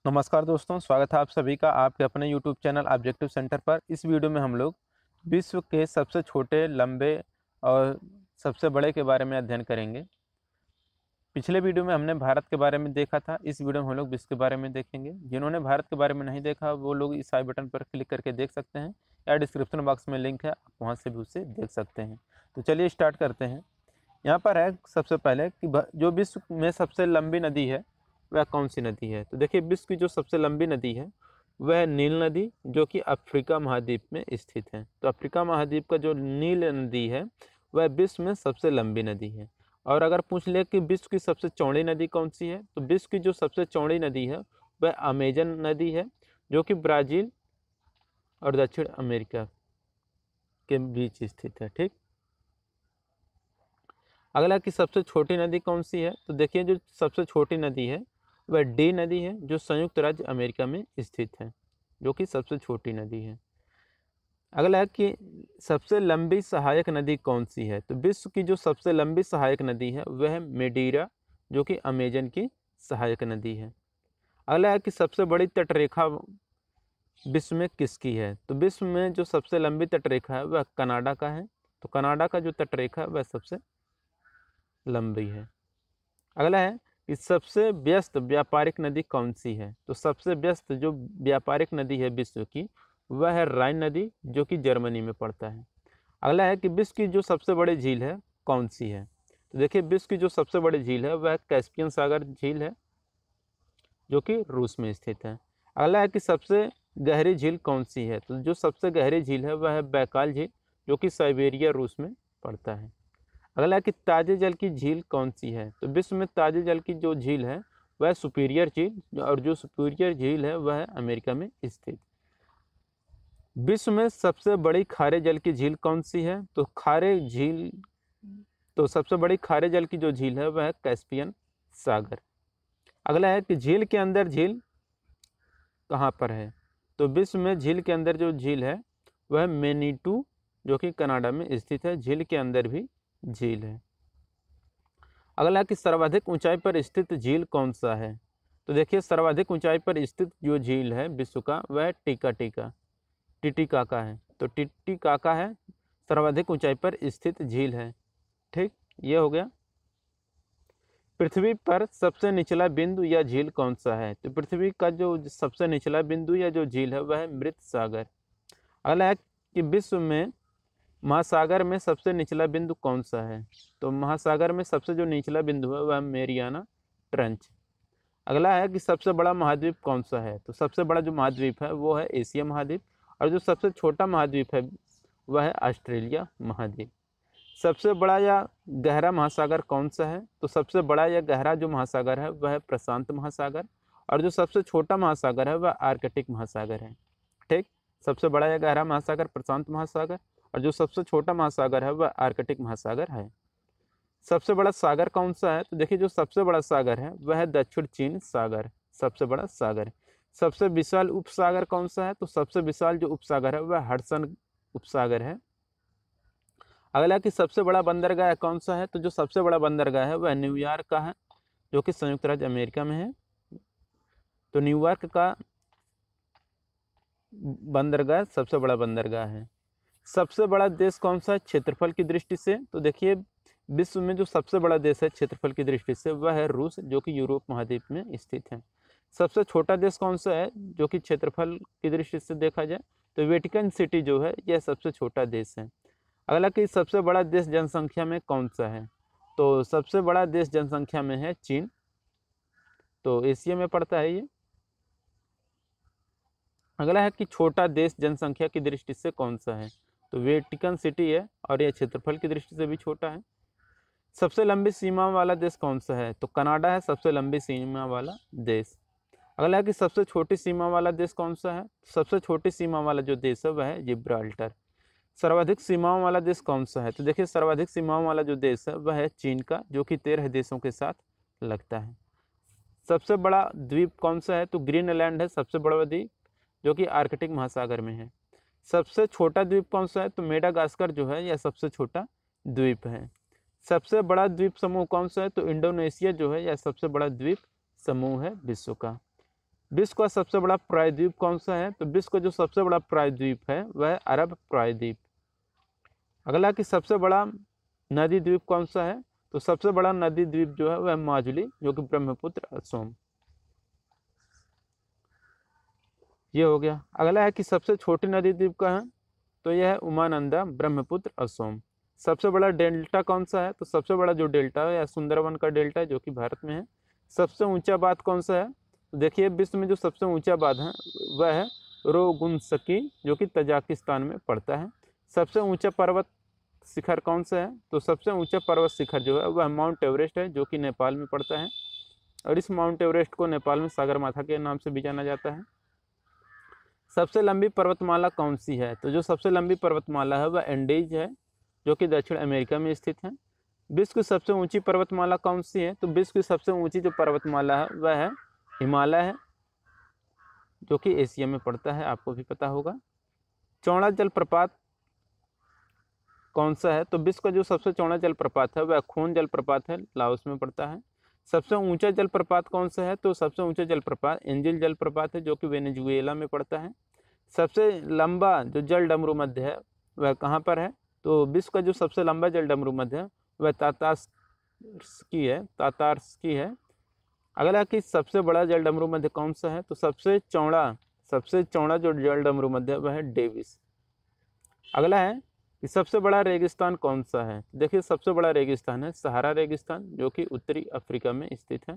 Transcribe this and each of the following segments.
नमस्कार दोस्तों, स्वागत है आप सभी का आपके अपने YouTube चैनल ऑब्जेक्टिव सेंटर पर। इस वीडियो में हम लोग विश्व के सबसे छोटे, लंबे और सबसे बड़े के बारे में अध्ययन करेंगे। पिछले वीडियो में हमने भारत के बारे में देखा था, इस वीडियो में हम लोग विश्व के बारे में देखेंगे। जिन्होंने भारत के बारे में नहीं देखा वो लोग इस आई बटन पर क्लिक करके देख सकते हैं या डिस्क्रिप्शन बॉक्स में लिंक है, आप वहाँ से भी उसे देख सकते हैं। तो चलिए स्टार्ट करते हैं। यहाँ पर है सबसे पहले कि जो विश्व में सबसे लंबी नदी है वह कौन सी नदी है। तो देखिए, विश्व की जो सबसे लंबी नदी है वह नील नदी, जो कि अफ्रीका महाद्वीप में स्थित है। तो अफ्रीका महाद्वीप का जो नील नदी है वह विश्व में सबसे लंबी नदी है। और अगर पूछ ले कि विश्व की सबसे चौड़ी नदी कौन सी है, तो विश्व की जो सबसे चौड़ी नदी है वह अमेजन नदी है, जो कि ब्राज़ील और दक्षिण अमेरिका के बीच स्थित है। ठीक, अगला कि सबसे छोटी नदी कौन सी है। तो देखिए, जो सबसे छोटी नदी है वह डी नदी है, जो संयुक्त राज्य अमेरिका में स्थित है, जो कि सबसे छोटी नदी है। अगला है कि सबसे लंबी सहायक नदी कौन सी है। तो विश्व की जो सबसे लंबी सहायक नदी है वह है मेडीरा, जो कि अमेजन की सहायक नदी है। अगला है कि सबसे बड़ी तटरेखा विश्व में किसकी है। तो विश्व में जो सबसे लंबी तटरेखा है वह कनाडा का है। तो कनाडा का जो तटरेखा है वह सबसे लंबी है। अगला है कि सबसे व्यस्त व्यापारिक नदी कौन सी है। तो सबसे व्यस्त जो व्यापारिक नदी है विश्व की वह है राइन नदी, जो कि जर्मनी में पड़ता है। अगला है कि विश्व की जो सबसे बड़ी झील है कौन सी है। तो देखिए, विश्व की जो सबसे बड़ी झील है वह कैस्पियन सागर झील है, जो कि रूस में स्थित है। अगला है कि सबसे गहरी झील कौन सी है। तो जो सबसे गहरी झील है वह है बैकाल झील, जो कि साइबेरिया रूस में पड़ता है। अगला है कि ताजे जल की झील कौन सी है। तो विश्व में ताजे जल की जो झील है वह सुपीरियर झील, और जो सुपीरियर झील है वह है अमेरिका में स्थित। विश्व में सबसे बड़ी खारे जल की झील कौन सी है। तो सबसे बड़ी खारे जल की जो झील है वह है कैस्पियन सागर। अगला है कि झील के अंदर झील कहाँ पर है। तो विश्व में झील के अंदर जो झील है वह मैनीटू, जो कि कनाडा में स्थित है। झील के अंदर भी झील है। अगला कि सर्वाधिक ऊंचाई पर स्थित झील कौन सा है। तो देखिए, सर्वाधिक ऊंचाई पर स्थित जो झील है विश्व का वह टिटिकाका है। तो टिटिकाका है सर्वाधिक ऊंचाई पर स्थित झील है। ठीक, ये हो गया। पृथ्वी पर सबसे निचला बिंदु या झील कौन सा है। तो पृथ्वी का जो सबसे निचला बिंदु या जो झील है वह है मृत सागर। अगला है कि विश्व में महासागर में सबसे निचला बिंदु कौन सा है। तो महासागर में सबसे जो निचला बिंदु है वह मैरियाना ट्रेंच। अगला है कि सबसे बड़ा महाद्वीप कौन सा है। तो सबसे बड़ा जो महाद्वीप है वो है एशिया महाद्वीप, और जो सबसे छोटा महाद्वीप है वह है ऑस्ट्रेलिया महाद्वीप। सबसे बड़ा या गहरा महासागर कौन सा है। तो सबसे बड़ा या गहरा जो महासागर है वह है प्रशांत महासागर, और जो सबसे छोटा महासागर है वह आर्कटिक महासागर है। ठीक, सबसे बड़ा या गहरा महासागर प्रशांत महासागर, और जो सबसे छोटा महासागर है वह आर्कटिक महासागर है। सबसे बड़ा सागर कौन सा है। तो देखिए, जो सबसे बड़ा सागर है वह है दक्षिण चीन सागर, सबसे बड़ा सागर। सबसे विशाल उपसागर कौन सा है। तो सबसे विशाल जो उपसागर है वह हडसन उपसागर है। अगला कि सबसे बड़ा बंदरगाह कौन सा है। तो जो सबसे बड़ा बंदरगाह है वह न्यूयॉर्क का है, जो कि संयुक्त राज्य अमेरिका में है। तो न्यूयॉर्क का बंदरगाह सबसे बड़ा बंदरगाह है। सबसे बड़ा देश कौन सा है क्षेत्रफल की दृष्टि से। तो देखिए, विश्व में जो सबसे बड़ा देश है क्षेत्रफल की दृष्टि से वह है रूस, जो कि यूरोप महाद्वीप में स्थित है। सबसे छोटा देश कौन सा है जो कि क्षेत्रफल की दृष्टि से देखा जाए, तो वेटिकन सिटी जो है यह सबसे छोटा देश है। अगला कि सबसे बड़ा देश जनसंख्या में कौन सा है। तो सबसे बड़ा देश जनसंख्या में है चीन, तो एशिया में पड़ता है ये। अगला है कि छोटा देश जनसंख्या की दृष्टि से कौन सा है। तो वेटिकन सिटी है, और यह क्षेत्रफल की दृष्टि से भी छोटा है। सबसे लंबी सीमा वाला देश कौन सा है। तो कनाडा है सबसे लंबी सीमा वाला देश। अगला है कि सबसे छोटी सीमा वाला देश कौन सा है। सबसे छोटी सीमा वाला जो देश है वह है जिब्राल्टर। सर्वाधिक सीमाओं वाला देश कौन सा है। तो देखिए, सर्वाधिक सीमाओं वाला जो देश है वह है चीन का, जो कि 13 देशों के साथ लगता है। सबसे बड़ा द्वीप कौन सा है। तो ग्रीनलैंड है सबसे बड़ा द्वीप, जो कि आर्कटिक महासागर में है। सबसे छोटा द्वीप कौन सा है। तो मेडागास्कर जो है यह सबसे छोटा द्वीप है। सबसे बड़ा द्वीप समूह कौन सा है। तो इंडोनेशिया जो है यह सबसे बड़ा द्वीप समूह है विश्व का। विश्व का सबसे बड़ा प्रायद्वीप कौन सा है? तो विश्व का जो सबसे बड़ा प्रायद्वीप है वह अरब प्रायद्वीप। अगला कि सबसे बड़ा नदी द्वीप कौन सा है? तो सबसे बड़ा नदी द्वीप जो है वह माजुली, जो कि ब्रह्मपुत्र असोम। ये हो गया। अगला है कि सबसे छोटी नदी द्वीप का है? तो यह है उमानंदा, ब्रह्मपुत्र असोम। सबसे बड़ा डेल्टा कौन सा है? तो सबसे बड़ा जो डेल्टा है यह सुंदरवन का डेल्टा है, जो कि भारत में है। सबसे ऊंचा बांध कौन सा है? तो देखिए विश्व में जो सबसे ऊंचा बांध है वह है रोगुंसकी, जो कि तजाकिस्तान में पड़ता है। सबसे ऊंचा पर्वत शिखर कौन सा है? तो सबसे ऊंचा पर्वत शिखर जो है वह माउंट एवरेस्ट है, जो कि नेपाल में पड़ता है। और इस माउंट एवरेस्ट को नेपाल में सागरमाथा के नाम से भी जाना जाता है। सबसे लंबी पर्वतमाला कौन सी है? तो जो सबसे लंबी पर्वतमाला है वह एंडीज है, जो कि दक्षिण अमेरिका में स्थित है। विश्व की सबसे ऊंची पर्वतमाला कौन सी है? तो विश्व की सबसे ऊंची जो पर्वतमाला है वह है हिमालय है, जो कि एशिया में पड़ता है, आपको भी पता होगा। चौड़ा जलप्रपात कौन सा है? तो विश्व का जो सबसे चौड़ा जलप्रपात है वह खून जलप्रपात है, लाओस में पड़ता है। सबसे ऊंचा जलप्रपात कौन सा है? तो सबसे ऊंचा जलप्रपात एंजिल जलप्रपात है, जो कि वेनेजुएला में पड़ता है। सबसे लंबा जो जल डमरू मध्य है वह कहाँ पर है? तो विश्व का जो सबसे लंबा जल डमरू मध्य है वह तातार्स्की है। अगला कि सबसे बड़ा जल डमरू मध्य कौन सा है? तो सबसे चौड़ा जो जल डमरू मध्य है वह है डेविस। अगला है कि सबसे बड़ा रेगिस्तान कौन सा है? देखिए सबसे बड़ा रेगिस्तान है सहारा रेगिस्तान, जो कि उत्तरी अफ्रीका में स्थित है।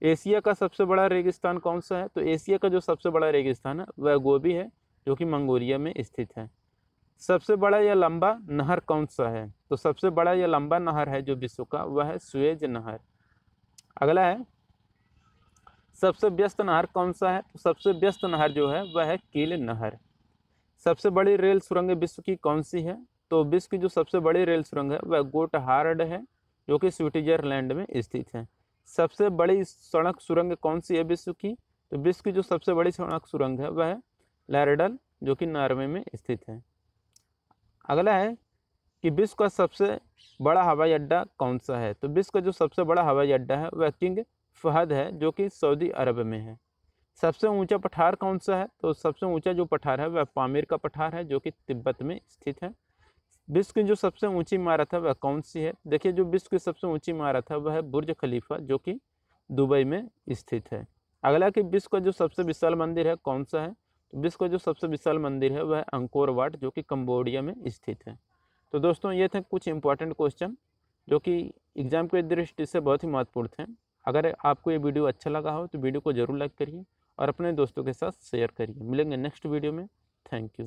एशिया का सबसे बड़ा रेगिस्तान कौन सा है? तो एशिया का जो सबसे बड़ा रेगिस्तान है वह गोबी है, जो कि मंगोलिया में स्थित है। सबसे बड़ा या लंबा नहर कौन सा है? तो सबसे बड़ा या लंबा नहर है जो विश्व का वह है सुएज नहर। अगला है सबसे व्यस्त नहर कौन सा है? तो सबसे व्यस्त नहर जो है वह है कील नहर। सबसे बड़ी रेल सुरंग विश्व की कौन सी है? तो विश्व की जो सबसे बड़ी रेल सुरंग है वह गोटहार्ड है, जो कि स्विट्जरलैंड में स्थित है। सबसे बड़ी सड़क सुरंग कौन सी है विश्व की? तो विश्व की जो सबसे बड़ी सड़क सुरंग है वह है लैरडल, जो कि नॉर्वे में स्थित है। अगला है कि विश्व का सबसे बड़ा हवाई अड्डा कौन सा है? तो विश्व का जो सबसे बड़ा हवाई अड्डा है वह किंग फहद है, जो कि सऊदी अरब में है। सबसे ऊंचा पठार कौन सा है? तो सबसे ऊंचा जो पठार है वह पामीर का पठार है, जो कि तिब्बत में स्थित है। विश्व की जो सबसे ऊंची इमारत है वह कौन सी है? देखिए जो विश्व की सबसे ऊंची इमारत है वह है बुर्ज खलीफा, जो कि दुबई में स्थित है। अगला कि विश्व का जो सबसे विशाल मंदिर है कौन सा है? तो विश्व का जो सबसे विशाल मंदिर है वह है अंकोर वाट, जो कि कंबोडिया में स्थित है। तो दोस्तों ये थे कुछ इंपॉर्टेंट क्वेश्चन जो कि एग्जाम की दृष्टि से बहुत ही महत्वपूर्ण थे। अगर आपको ये वीडियो अच्छा लगा हो तो वीडियो को जरूर लाइक करिए और अपने दोस्तों के साथ शेयर करिए। मिलेंगे नेक्स्ट वीडियो में। Thank you.